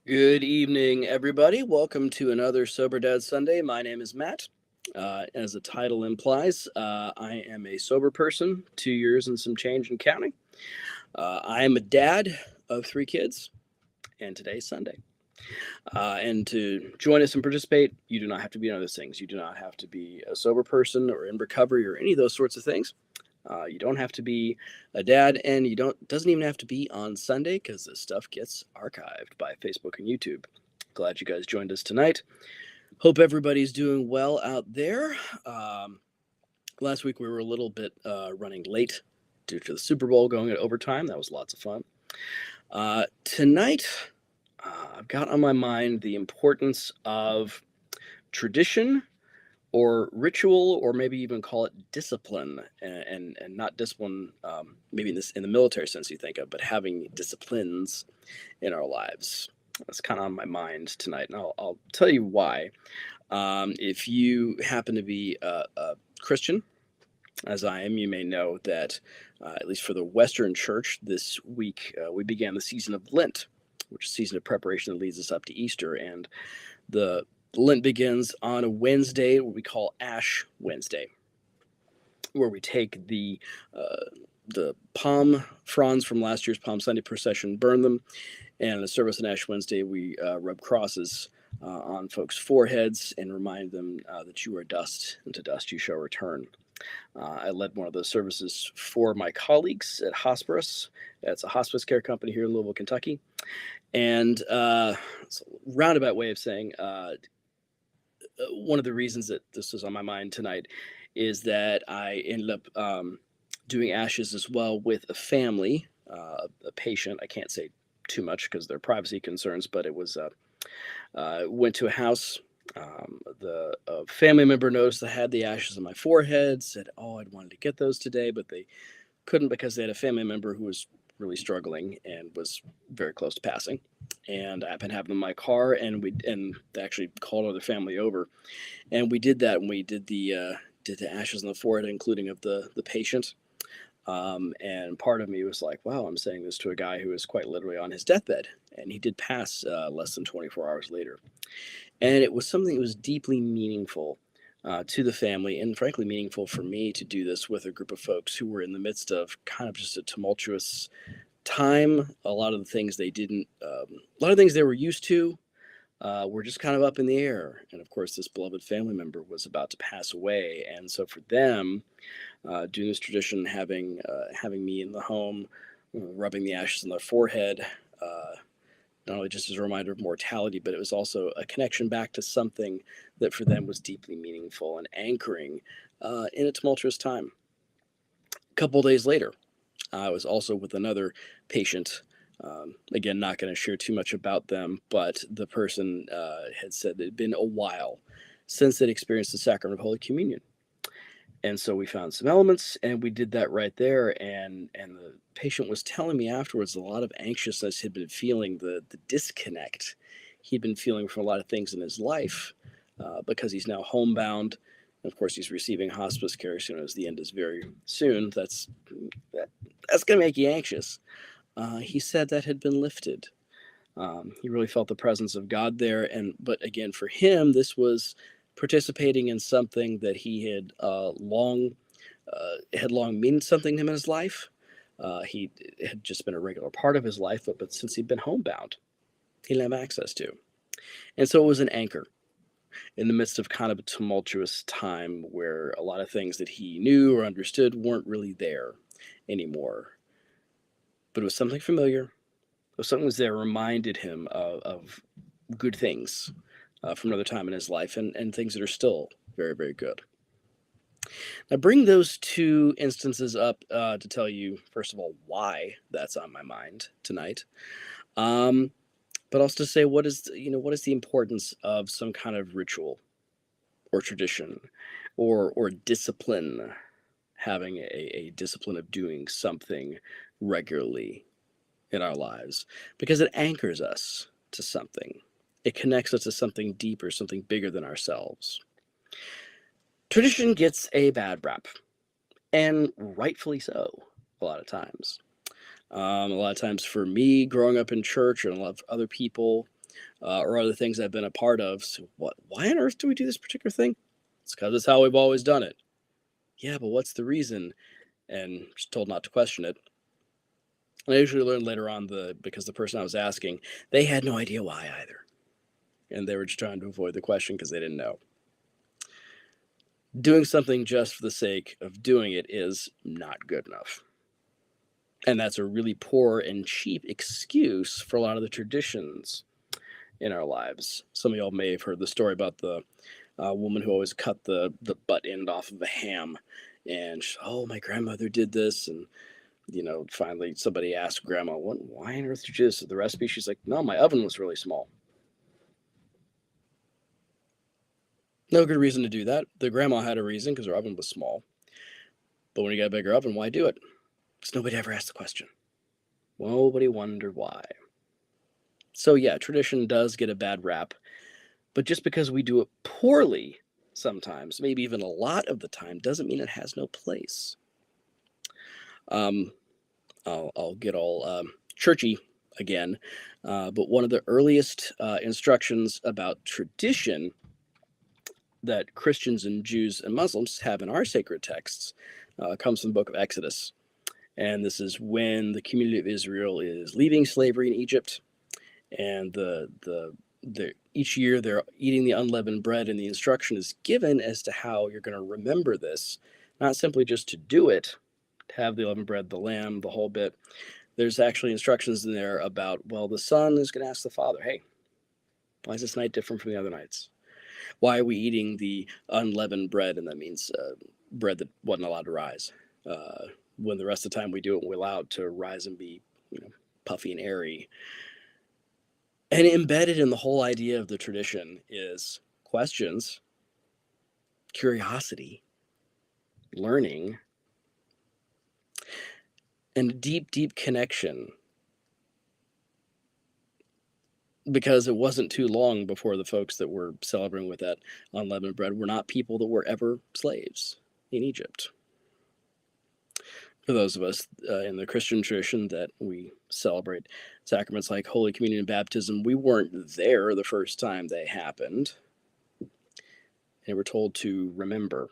Good evening, everybody. Welcome to another Sober Dad Sunday. My name is Matt. As the title implies, I am a sober person, 2 years and some change in counting. I am a dad of three kids, and today's Sunday. And to join us and participate, you do not have to be one of those things. You do not have to be a sober person or in recovery or any of those sorts of things. You don't have to be a dad, and you doesn't even have to be on Sunday because this stuff gets archived by Facebook and YouTube. Glad you guys joined us tonight. Hope everybody's doing well out there. Last week we were a little bit running late due to the Super Bowl going at overtime. That was lots of fun. Tonight, I've got on my mind the importance of tradition or ritual, or maybe even call it discipline, and not discipline maybe in the military sense you think of, but having disciplines in our lives. That's kind of on my mind tonight, and I'll tell you why. If you happen to be a Christian, as I am, you may know that at least for the Western Church, this week we began the season of Lent, which is a season of preparation that leads us up to Easter. And the Lent begins on a Wednesday, what we call Ash Wednesday, where we take the palm fronds from last year's Palm Sunday procession, burn them, and in the service on Ash Wednesday, we rub crosses on folks' foreheads and remind them that you are dust, and to dust you shall return. I led one of those services for my colleagues at Hospice. It's a hospice care company here in Louisville, Kentucky. And it's a roundabout way of saying one of the reasons that this is on my mind tonight is that I ended up doing ashes as well with a family, a patient. I can't say too much because there are privacy concerns, but it was went to a house. The family member noticed I had the ashes on my forehead, said, "Oh, I'd wanted to get those today, but they couldn't because they had a family member who was really struggling and was very close to passing." And I happened to have them in my car, and they actually called other family over, and we did that, and we did the ashes on the forehead, including of the patient. And part of me was like, wow, I'm saying this to a guy who is quite literally on his deathbed, and he did pass less than 24 hours later. And it was something that was deeply meaningful to the family, and frankly meaningful for me to do this with a group of folks who were in the midst of kind of just a tumultuous time. A lot of the things a lot of things they were used to were just kind of up in the air. And of course, this beloved family member was about to pass away, and so for them, doing this tradition, having me in the home, rubbing the ashes on their forehead. Not only just as a reminder of mortality, but it was also a connection back to something that for them was deeply meaningful and anchoring in a tumultuous time. A couple days later, I was also with another patient. Again, not going to share too much about them, but the person had said it had been a while since they'd experienced the sacrament of Holy Communion. And so we found some elements, and we did that right there. And the patient was telling me afterwards a lot of anxiousness he'd been feeling, the disconnect he'd been feeling from a lot of things in his life because he's now homebound. And of course, he's receiving hospice care soon as the end is very soon. That's going to make you anxious. He said that had been lifted. He really felt the presence of God there. But again, for him, this was participating in something that he had long meant something to him in his life. He had just been a regular part of his life, but since he'd been homebound, he didn't have access to. And so it was an anchor in the midst of kind of a tumultuous time where a lot of things that he knew or understood weren't really there anymore. But it was something familiar. It was something that reminded him of good things from another time in his life, and things that are still very, very good. Now, bring those two instances up to tell you, first of all, why that's on my mind tonight, but also to say what is the importance of some kind of ritual or tradition or discipline, having a discipline of doing something regularly in our lives, because it anchors us to something. It connects us to something deeper, something bigger than ourselves. Tradition gets a bad rap, and rightfully so, a lot of times. A lot of times for me, growing up in church, and a lot of other people, or other things I've been a part of. So what? Why on earth do we do this particular thing? It's because it's how we've always done it. Yeah, but what's the reason? And just told not to question it. And I usually learn later on because the person I was asking, they had no idea why either, and they were just trying to avoid the question because they didn't know. Doing something just for the sake of doing it is not good enough. And that's a really poor and cheap excuse for a lot of the traditions in our lives. Some of y'all may have heard the story about the woman who always cut the butt end off of a ham. And oh, my grandmother did this. And, finally somebody asked grandma, why on earth did you do this? The recipe? She's like, no, my oven was really small. No good reason to do that. The grandma had a reason because her oven was small. But when you got a bigger oven, why do it? Because nobody ever asked the question. Nobody wondered why. So yeah, tradition does get a bad rap, but just because we do it poorly sometimes, maybe even a lot of the time, doesn't mean it has no place. Um, I'll get all churchy again, but one of the earliest instructions about tradition that Christians and Jews and Muslims have in our sacred texts comes from the book of Exodus. And this is when the community of Israel is leaving slavery in Egypt, and each year they're eating the unleavened bread, and the instruction is given as to how you're going to remember this, not simply just to do it, to have the unleavened bread, the lamb, the whole bit. There's actually instructions in there about, well, the son is going to ask the father, hey, why is this night different from the other nights? Why are we eating the unleavened bread? And that means bread that wasn't allowed to rise. When the rest of the time we do it, we're allowed to rise and be, puffy and airy. And embedded in the whole idea of the tradition is questions, curiosity, learning, and a deep, deep connection. Because it wasn't too long before the folks that were celebrating with that unleavened bread were not people that were ever slaves in Egypt. For those of us in the Christian tradition that we celebrate sacraments like Holy Communion and baptism, we weren't there the first time they happened. And we're told to remember.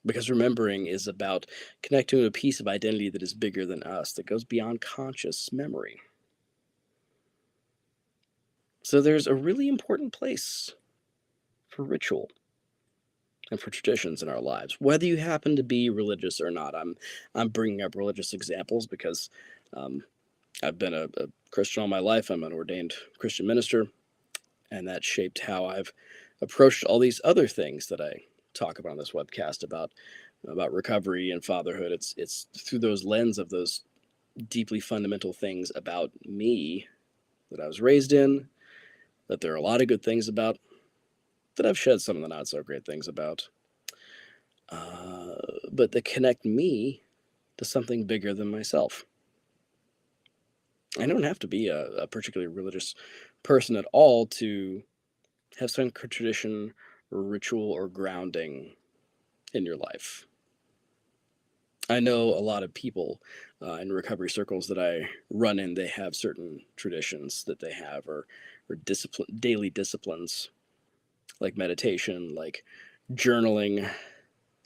Because remembering is about connecting to a piece of identity that is bigger than us, that goes beyond conscious memory. So there's a really important place for ritual and for traditions in our lives, whether you happen to be religious or not. I'm bringing up religious examples because I've been a Christian all my life. I'm an ordained Christian minister, and that shaped how I've approached all these other things that I talk about on this webcast about recovery and fatherhood. It's through those lens of those deeply fundamental things about me that I was raised in, that there are a lot of good things about, that I've shed some of the not so great things about, but that connect me to something bigger than myself. I don't have to be a particularly religious person at all to have some tradition or ritual or grounding in your life. I know a lot of people in recovery circles that I run in, they have certain traditions that they have, or daily disciplines like meditation, like journaling,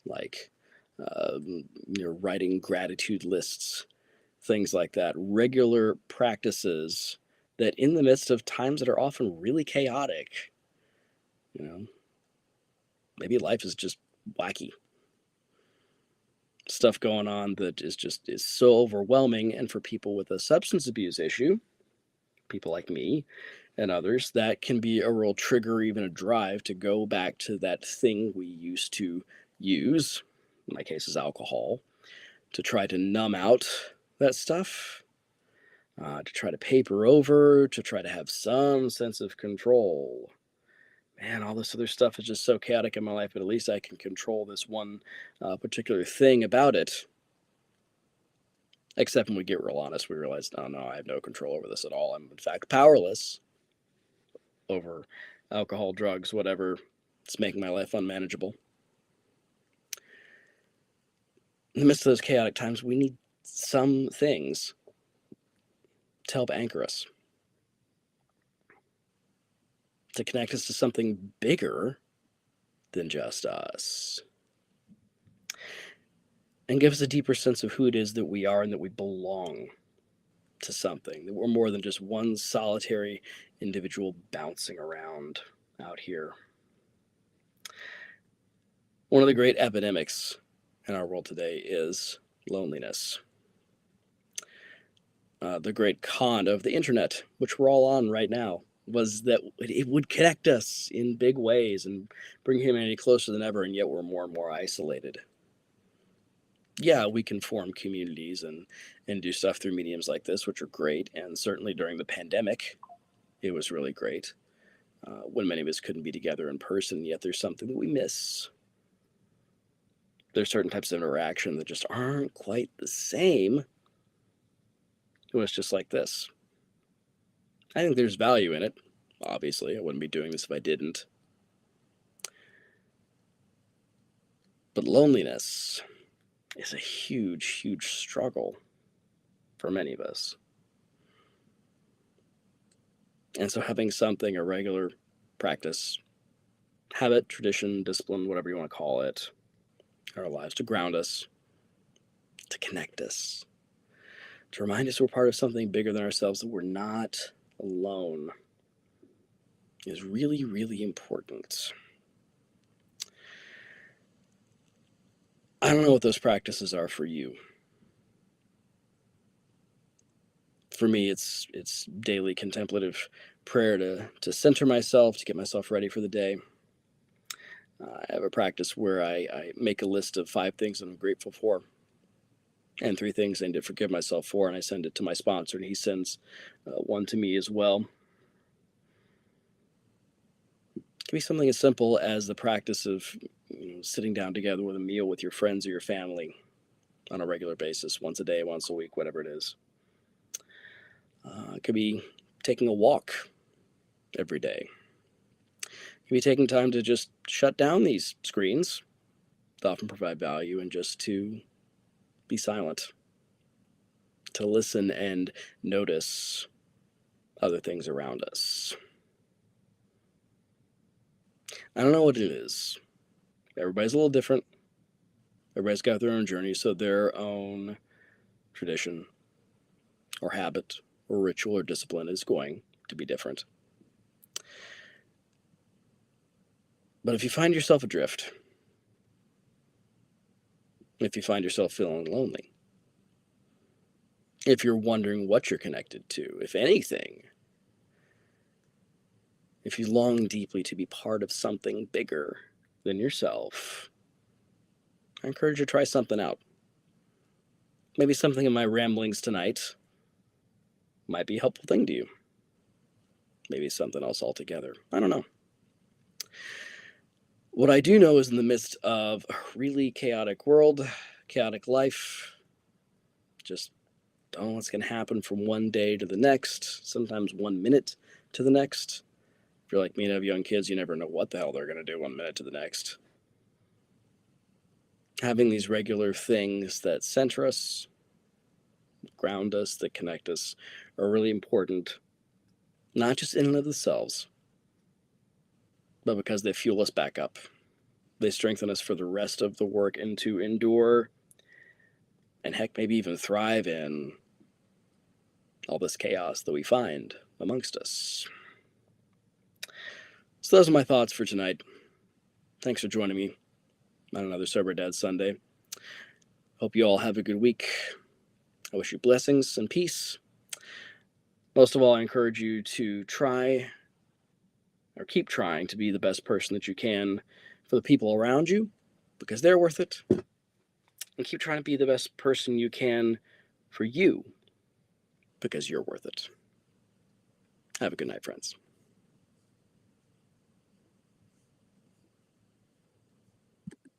like writing gratitude lists, things like that. Regular practices that, in the midst of times that are often really chaotic, maybe life is just wacky. Stuff going on that is so overwhelming, and for people with a substance abuse issue, people like me and others, that can be a real trigger or even a drive to go back to that thing we used to use, in my case is alcohol, to try to numb out that stuff, to try to paper over, to try to have some sense of control. Man, all this other stuff is just so chaotic in my life, but at least I can control this one particular thing about it. Except when we get real honest, we realize, oh no, I have no control over this at all. I'm in fact powerless over alcohol, drugs, whatever. It's making my life unmanageable. In the midst of those chaotic times, we need some things to help anchor us. to connect us to something bigger than just us, and give us a deeper sense of who it is that we are and that we belong to something, that we're more than just one solitary individual bouncing around out here. One of the great epidemics in our world today is loneliness. The great con of the internet, which we're all on right now, was that it would connect us in big ways and bring humanity closer than ever, and yet we're more and more isolated. Yeah, we can form communities and do stuff through mediums like this, which are great, and certainly during the pandemic, it was really great when many of us couldn't be together in person, yet there's something that we miss. There's certain types of interaction that just aren't quite the same when it's just like this. I think there's value in it. Obviously, I wouldn't be doing this if I didn't. But loneliness is a huge, huge struggle for many of us. And so having something, a regular practice, habit, tradition, discipline, whatever you want to call it, in our lives to ground us, to connect us, to remind us we're part of something bigger than ourselves, that we're not alone, is really, really important. I don't know what those practices are for you. For me, it's daily contemplative prayer to center myself, to get myself ready for the day. I have a practice where I make a list of 5 things I'm grateful for and 3 things I need to forgive myself for, and I send it to my sponsor, and he sends one to me as well. It can be something as simple as the practice of sitting down together with a meal with your friends or your family on a regular basis, once a day, once a week, whatever it is. It could be taking a walk every day. It could be taking time to just shut down these screens that often provide value and just to be silent, to listen and notice other things around us. I don't know what it is. Everybody's a little different. Everybody's got their own journey, so their own tradition or habit or ritual or discipline is going to be different. But if you find yourself adrift, if you find yourself feeling lonely, if you're wondering what you're connected to, if anything, if you long deeply to be part of something bigger than yourself, I encourage you to try something out. Maybe something in my ramblings tonight might be a helpful thing to you. Maybe something else altogether. I don't know. What I do know is in the midst of a really chaotic world, chaotic life, just don't know what's going to happen from one day to the next, sometimes 1 minute to the next. If you're like me and have young kids, you never know what the hell they're going to do 1 minute to the next. Having these regular things that center us, ground us, that connect us, are really important, not just in and of themselves, but because they fuel us back up. They strengthen us for the rest of the work and to endure, and heck, maybe even thrive in all this chaos that we find amongst us. So those are my thoughts for tonight. Thanks for joining me on another Sober Dad Sunday. Hope you all have a good week. I wish you blessings and peace. Most of all, I encourage you to try or keep trying to be the best person that you can for the people around you, because they're worth it. And keep trying to be the best person you can for you, because you're worth it. Have a good night, friends.